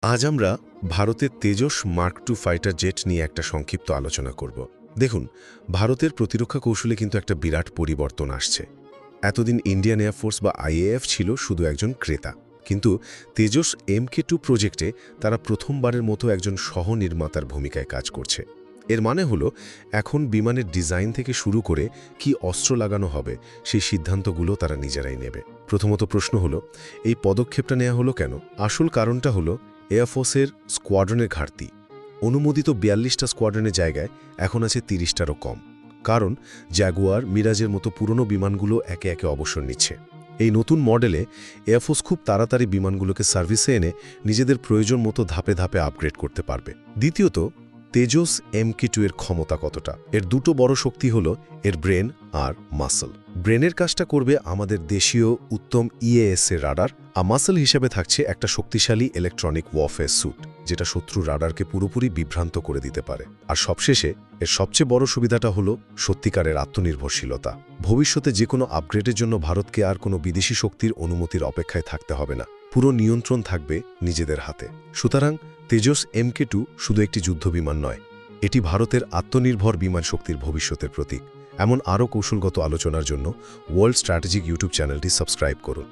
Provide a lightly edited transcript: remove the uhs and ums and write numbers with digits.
আজ আমরা ভারতের Tejas mark two fighter jet নিয়ে একটা সংক্ষিপ্ত আলোচনা করব। দেখুন, ভারতের প্রতিরক্ষা কৌশলে কিন্তু একটা বিরাট পরিবর্তন আসছে। এতদিন ইন্ডিয়ান এয়ারফোর্স বা আইএএফ ছিল শুধু একজন ক্রেতা, কিন্তু তেজস MK2 প্রজেক্টে তারা প্রথমবারের মতো একজন সহ-নির্মাতার ভূমিকায় কাজ করছে। এর মানে হলো এখন বিমানের ডিজাইন থেকে শুরু করে কি অস্ত্র লাগানো হবে সেই সিদ্ধান্তগুলো তারা নিজেরাই নেবে। প্রথমত প্রশ্ন হলো, এই পদক্ষেপটা নেওয়া হলো কেন? আসল কারণটা হলো এয়ারফোর্সের স্কোয়াড্রনের ঘাটতি। অনুমোদিত ৪২টা স্কোয়াড্রনের জায়গায় এখন আছে ৩০টারও কম। কারণ জ্যাগুয়ার, মিরাজের মতো পুরনো বিমানগুলো একে একে অবসর নিচ্ছে। এই নতুন মডেলে এয়ারফোর্স খুব তাড়াতাড়ি বিমানগুলোকে সার্ভিসে এনে নিজেদের প্রয়োজন মতো ধাপে ধাপে আপগ্রেড করতে পারবে। দ্বিতীয়ত, তেজস MK2 এর ক্ষমতা কতটা? এর দুটো বড় শক্তি হলো এর ব্রেন আর মাসল। ব্রেনের কাজটা করবে আমাদের দেশীয় উত্তম EAS এর রাডার, আর মাসল হিসেবে থাকছে একটা শক্তিশালী ইলেকট্রনিক ওয়ারফেয়ার স্যুট, যেটা শত্রুর রাডারকে পুরোপুরি বিভ্রান্ত করে দিতে পারে। আর সবশেষে এর সবচেয়ে বড় সুবিধাটা হলো সত্যিকারের আত্মনির্ভরশীলতা। ভবিষ্যতে যে কোনো আপগ্রেডের জন্য ভারতকে আর কোনো বিদেশি শক্তির অনুমতির অপেক্ষায় থাকতে হবে না। পুরো নিয়ন্ত্রণ থাকবে নিজেদের হাতে। সুতরাং তেজস MK2 শুধু একটি যুদ্ধবিমান নয়, এটি ভারতের আত্মনির্ভর বিমান শক্তির ভবিষ্যতের প্রতীক। এমন আরও কৌশলগত আলোচনার জন্য ওয়ার্ল্ড স্ট্র্যাটেজিক ইউটিউব চ্যানেলটি সাবস্ক্রাইব করুন।